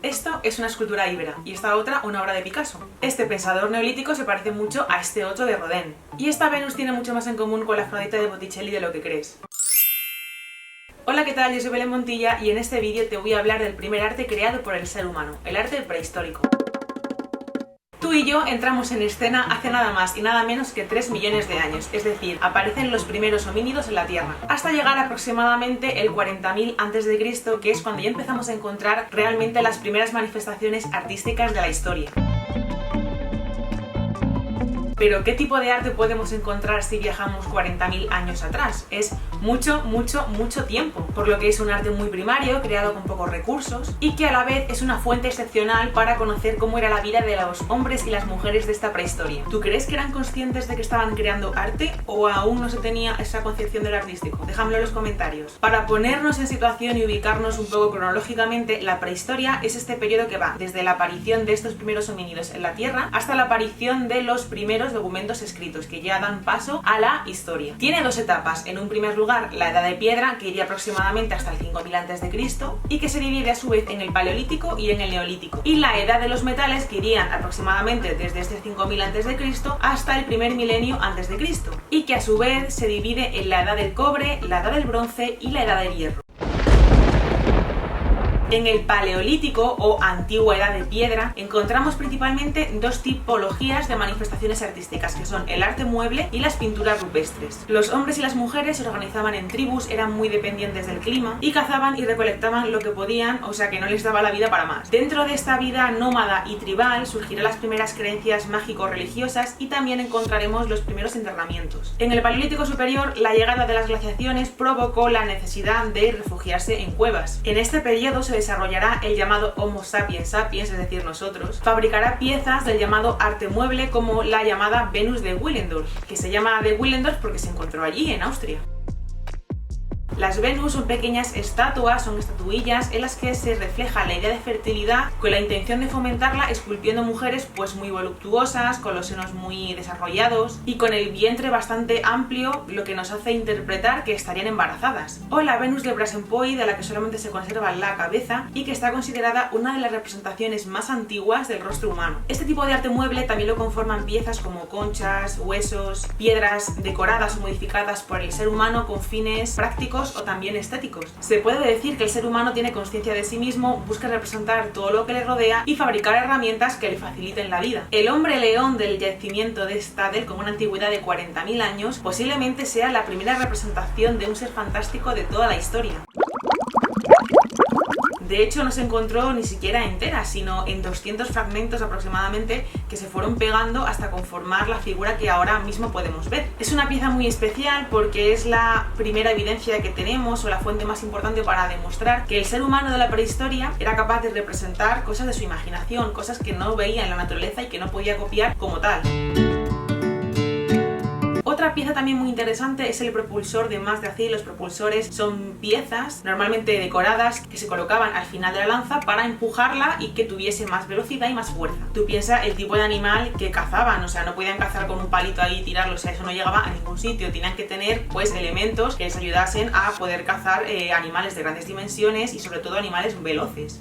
Esto es una escultura íbera y esta otra una obra de Picasso. Este pensador neolítico se parece mucho a este otro de Rodin. Y esta Venus tiene mucho más en común con la Afrodita de Botticelli de lo que crees. Hola, ¿qué tal? Yo soy Belén Montilla y en este vídeo te voy a hablar del primer arte creado por el ser humano, el arte prehistórico. Tú y yo entramos en escena hace nada más y nada menos que 3 millones de años, es decir, aparecen los primeros homínidos en la Tierra, hasta llegar aproximadamente el 40.000 a.C., que es cuando ya empezamos a encontrar realmente las primeras manifestaciones artísticas de la historia. Pero ¿qué tipo de arte podemos encontrar si viajamos 40.000 años atrás? Es mucho tiempo, por lo que es un arte muy primario, creado con pocos recursos y que a la vez es una fuente excepcional para conocer cómo era la vida de los hombres y las mujeres de esta prehistoria. ¿Tú crees que eran conscientes de que estaban creando arte o aún no se tenía esa concepción del artístico? Déjamelo en los comentarios. Para ponernos en situación y ubicarnos un poco cronológicamente, la prehistoria es este periodo que va desde la aparición de estos primeros homínidos en la Tierra hasta la aparición de los primeros documentos escritos que ya dan paso a la historia. Tiene dos etapas. En un primer lugar, la Edad de Piedra, que iría aproximadamente hasta el 5000 a.C. y que se divide a su vez en el Paleolítico y en el Neolítico. Y la Edad de los Metales, que irían aproximadamente desde este 5000 a.C. hasta el primer milenio a.C. y que a su vez se divide en la Edad del Cobre, la Edad del Bronce y la Edad del Hierro. En el Paleolítico o Antigua Edad de Piedra encontramos principalmente dos tipologías de manifestaciones artísticas, que son el arte mueble y las pinturas rupestres. Los hombres y las mujeres se organizaban en tribus, eran muy dependientes del clima y cazaban y recolectaban lo que podían, o sea que no les daba la vida para más. Dentro de esta vida nómada y tribal surgirán las primeras creencias mágico-religiosas y también encontraremos los primeros enterramientos. En el Paleolítico superior, la llegada de las glaciaciones provocó la necesidad de refugiarse en cuevas. En este periodo se desarrollará el llamado Homo sapiens sapiens, es decir, nosotros. Fabricará piezas del llamado arte mueble, como la llamada Venus de Willendorf, que se llama de Willendorf porque se encontró allí, en Austria. Las Venus son pequeñas estatuas, son estatuillas en las que se refleja la idea de fertilidad con la intención de fomentarla esculpiendo mujeres pues muy voluptuosas, con los senos muy desarrollados y con el vientre bastante amplio, lo que nos hace interpretar que estarían embarazadas. O la Venus de Brasenpoid, de la que solamente se conserva la cabeza y que está considerada una de las representaciones más antiguas del rostro humano. Este tipo de arte mueble también lo conforman piezas como conchas, huesos, piedras decoradas o modificadas por el ser humano con fines prácticos o también estéticos. Se puede decir que el ser humano tiene conciencia de sí mismo, busca representar todo lo que le rodea y fabricar herramientas que le faciliten la vida. El hombre león del yacimiento de Stadel, con una antigüedad de 40.000 años, posiblemente sea la primera representación de un ser fantástico de toda la historia. De hecho, no se encontró ni siquiera entera, sino en 200 fragmentos aproximadamente que se fueron pegando hasta conformar la figura que ahora mismo podemos ver. Es una pieza muy especial porque es la primera evidencia que tenemos o la fuente más importante para demostrar que el ser humano de la prehistoria era capaz de representar cosas de su imaginación, cosas que no veía en la naturaleza y que no podía copiar como tal. Otra pieza también muy interesante es el propulsor de Masdazil. Los propulsores son piezas normalmente decoradas que se colocaban al final de la lanza para empujarla y que tuviese más velocidad y más fuerza. Tú piensas el tipo de animal que cazaban, o sea, no podían cazar con un palito ahí y tirarlo, o sea, eso no llegaba a ningún sitio. Tenían que tener pues elementos que les ayudasen a poder cazar animales de grandes dimensiones y sobre todo animales veloces.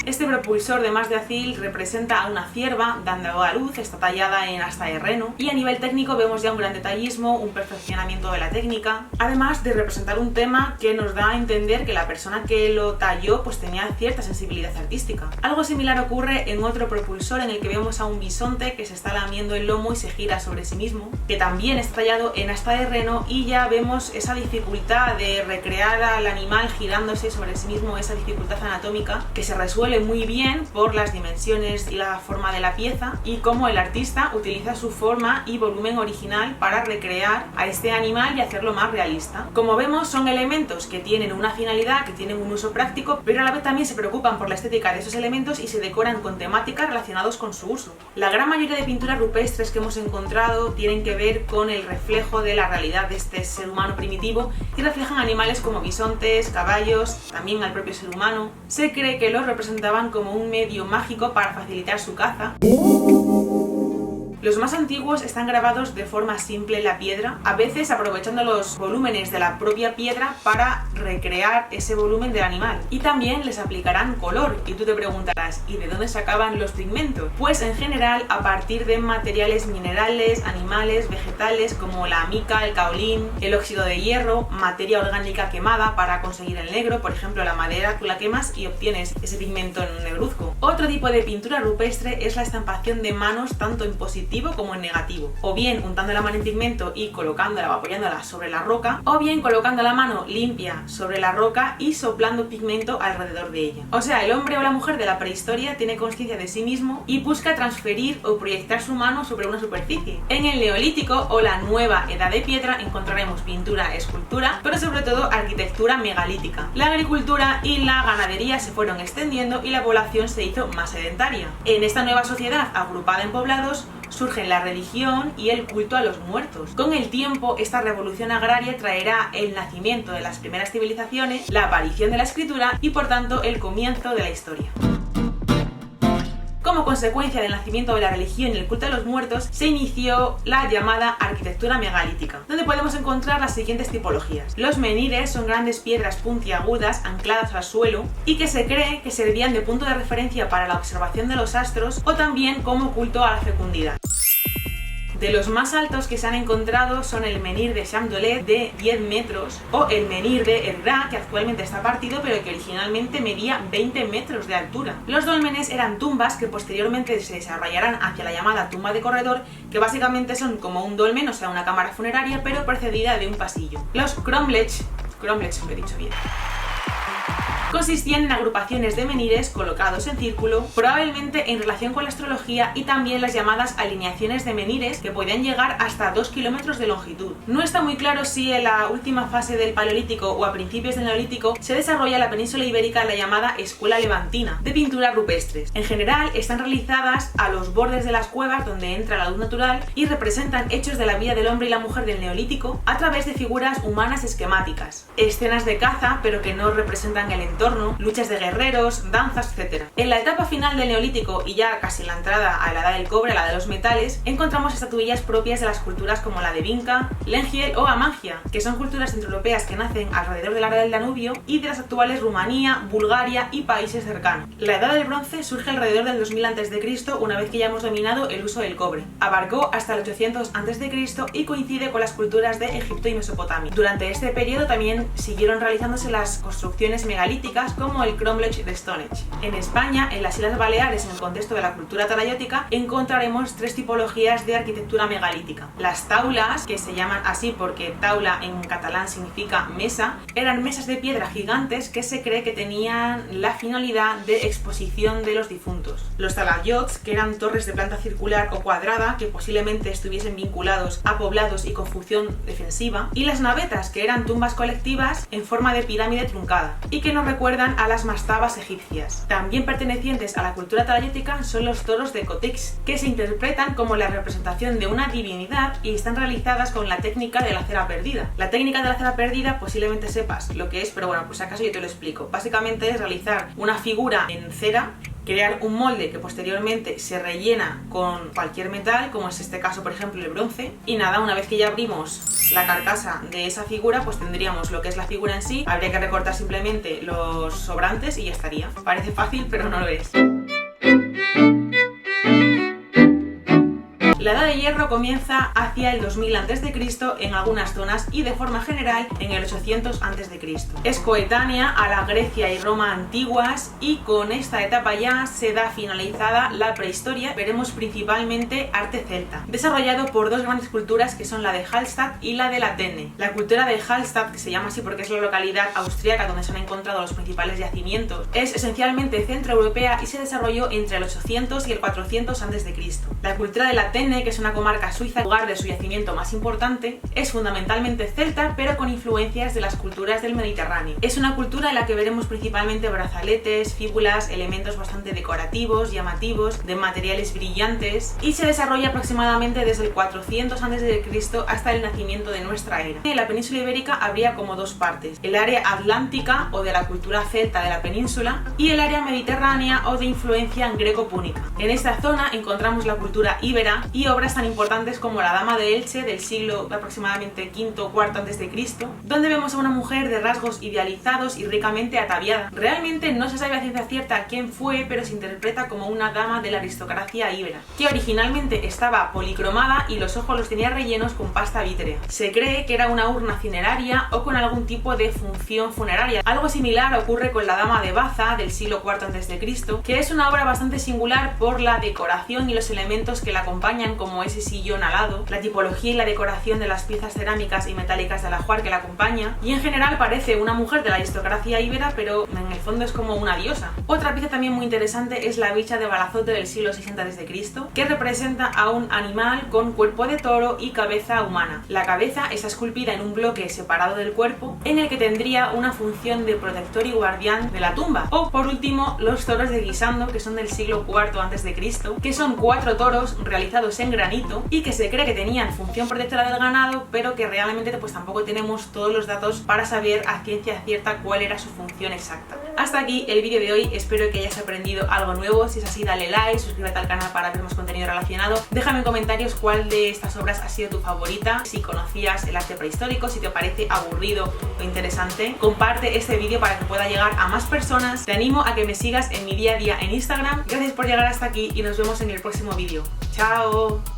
Este propulsor de Masdazil representa a una cierva dando a luz, está tallada en asta de reno y a nivel técnico vemos ya un gran detallismo, un perfeccionamiento de la técnica, además de representar un tema que nos da a entender que la persona que lo talló pues tenía cierta sensibilidad artística. Algo similar ocurre en otro propulsor en el que vemos a un bisonte que se está lamiendo el lomo y se gira sobre sí mismo, que también está tallado en asta de reno y ya vemos esa dificultad de recrear al animal girándose sobre sí mismo, esa dificultad anatómica que se resuelve muy bien por las dimensiones y la forma de la pieza y cómo el artista utiliza su forma y volumen original para recrear a este animal y hacerlo más realista. Como vemos, son elementos que tienen una finalidad, que tienen un uso práctico, pero a la vez también se preocupan por la estética de esos elementos y se decoran con temáticas relacionadas con su uso. La gran mayoría de pinturas rupestres que hemos encontrado tienen que ver con el reflejo de la realidad de este ser humano primitivo y reflejan animales como bisontes, caballos, también al propio ser humano. Se cree que los representaban como un medio mágico para facilitar su caza. Los más antiguos están grabados de forma simple en la piedra, a veces aprovechando los volúmenes de la propia piedra para recrear ese volumen del animal. Y también les aplicarán color, y tú te preguntarás, ¿y de dónde sacaban los pigmentos? Pues en general a partir de materiales minerales, animales, vegetales como la mica, el caolín, el óxido de hierro, materia orgánica quemada para conseguir el negro. Por ejemplo, la madera tú la quemas y obtienes ese pigmento en un negruzco. Otro tipo de pintura rupestre es la estampación de manos tanto en positivo como en negativo, o bien untando la mano en pigmento y colocándola o apoyándola sobre la roca, o bien colocando la mano limpia sobre la roca y soplando pigmento alrededor de ella. O sea, el hombre o la mujer de la prehistoria tiene conciencia de sí mismo y busca transferir o proyectar su mano sobre una superficie. En el Neolítico o la nueva edad de piedra encontraremos pintura, escultura, pero sobre todo arquitectura megalítica. La agricultura y la ganadería se fueron extendiendo y la población se hizo más sedentaria. En esta nueva sociedad agrupada en poblados surgen la religión y el culto a los muertos. Con el tiempo, esta revolución agraria traerá el nacimiento de las primeras civilizaciones, la aparición de la escritura y por tanto el comienzo de la historia. Como consecuencia del nacimiento de la religión y el culto a los muertos, se inició la llamada arquitectura megalítica, donde podemos encontrar las siguientes tipologías. Los menhires son grandes piedras puntiagudas ancladas al suelo y que se cree que servían de punto de referencia para la observación de los astros o también como culto a la fecundidad. De los más altos que se han encontrado son el menhir de Champ-Dolet de 10 metros o el menhir de Herrera, que actualmente está partido pero que originalmente medía 20 metros de altura. Los dólmenes eran tumbas que posteriormente se desarrollarán hacia la llamada tumba de corredor, que básicamente son como un dolmen, o sea una cámara funeraria, pero precedida de un pasillo. Los cromlechs, lo he dicho bien, consistían en agrupaciones de menhires colocados en círculo, probablemente en relación con la astrología, y también las llamadas alineaciones de menhires, que podían llegar hasta 2 kilómetros de longitud. No está muy claro si en la última fase del Paleolítico o a principios del Neolítico se desarrolla en la península ibérica la llamada Escuela Levantina de pinturas rupestres. En general están realizadas a los bordes de las cuevas donde entra la luz natural y representan hechos de la vida del hombre y la mujer del Neolítico a través de figuras humanas esquemáticas, escenas de caza pero que no representan el entorno, luchas de guerreros, danzas, etc. En la etapa final del Neolítico y ya casi la entrada a la edad del cobre, a la de los metales, encontramos estatuillas propias de las culturas como la de Vinca, Lengiel o Amangia, que son culturas centroeuropeas que nacen alrededor del área del Danubio y de las actuales Rumanía, Bulgaria y países cercanos. La edad del bronce surge alrededor del 2000 a.C., una vez que ya hemos dominado el uso del cobre. Abarcó hasta el 800 a.C. y coincide con las culturas de Egipto y Mesopotamia. Durante este periodo también siguieron realizándose las construcciones megalíticas como el cromlech de Stonehenge. En España, en las Islas Baleares, en el contexto de la cultura talayótica, encontraremos 3 tipologías de arquitectura megalítica. Las taulas, que se llaman así porque taula en catalán significa mesa, eran mesas de piedra gigantes que se cree que tenían la finalidad de exposición de los difuntos. Los talayots, que eran torres de planta circular o cuadrada que posiblemente estuviesen vinculados a poblados y con función defensiva, y las navetas, que eran tumbas colectivas en forma de pirámide truncada y que nos recuerdan a las mastabas egipcias. También pertenecientes a la cultura talayótica son los toros de Cotix, que se interpretan como la representación de una divinidad y están realizadas con la técnica de la cera perdida. La técnica de la cera perdida posiblemente sepas lo que es, pero bueno, pues acaso yo te lo explico. Básicamente es realizar una figura en cera, crear un molde que posteriormente se rellena con cualquier metal, como es este caso por ejemplo el bronce, y nada, una vez que ya abrimos la carcasa de esa figura, pues tendríamos lo que es la figura en sí, habría que recortar simplemente los sobrantes y ya estaría. Parece fácil, pero no lo es. La Edad de Hierro comienza hacia el 2000 a.C. en algunas zonas y de forma general en el 800 a.C. Es coetánea a la Grecia y Roma antiguas y con esta etapa ya se da finalizada la prehistoria. Veremos principalmente arte celta, desarrollado por 2 grandes culturas que son la de Hallstatt y la de la Tene. La cultura de Hallstatt, que se llama así porque es la localidad austríaca donde se han encontrado los principales yacimientos, es esencialmente centroeuropea y se desarrolló entre el 800 y el 400 a.C. La cultura de la Tene, que es una comarca suiza, lugar de su yacimiento más importante, es fundamentalmente celta, pero con influencias de las culturas del Mediterráneo. Es una cultura en la que veremos principalmente brazaletes, fíbulas, elementos bastante decorativos, llamativos, de materiales brillantes, y se desarrolla aproximadamente desde el 400 a.C. hasta el nacimiento de nuestra era. En la península ibérica habría como 2 partes: el área atlántica o de la cultura celta de la península y el área mediterránea o de influencia greco-púnica. En esta zona encontramos la cultura íbera y obras tan importantes como La Dama de Elche del siglo aproximadamente V o IV a.C., donde vemos a una mujer de rasgos idealizados y ricamente ataviada. Realmente no se sabe a ciencia cierta quién fue, pero se interpreta como una dama de la aristocracia íbera, que originalmente estaba policromada y los ojos los tenía rellenos con pasta vítrea. Se cree que era una urna cineraria o con algún tipo de función funeraria. Algo similar ocurre con La Dama de Baza del siglo IV a.C., que es una obra bastante singular por la decoración y los elementos que la acompañan, como ese sillón alado, la tipología y la decoración de las piezas cerámicas y metálicas del ajuar que la acompaña, y en general parece una mujer de la aristocracia íbera, pero en el fondo es como una diosa. Otra pieza también muy interesante es la bicha de Balazote del siglo 60 a.C., que representa a un animal con cuerpo de toro y cabeza humana. La cabeza está esculpida en un bloque separado del cuerpo, en el que tendría una función de protector y guardián de la tumba. O por último, los toros de Guisando, que son del siglo IV a.C., que son 4 toros realizados en granito y que se cree que tenían función protectora del ganado, pero que realmente pues tampoco tenemos todos los datos para saber a ciencia cierta cuál era su función exacta. Hasta aquí el vídeo de hoy, espero que hayas aprendido algo nuevo. Si es así, dale like, suscríbete al canal para ver más contenido relacionado, déjame en comentarios cuál de estas obras ha sido tu favorita, si conocías el arte prehistórico, si te parece aburrido o interesante. Comparte este vídeo para que pueda llegar a más personas. Te animo a que me sigas en mi día a día en Instagram. Gracias por llegar hasta aquí y nos vemos en el próximo vídeo. ¡Chao!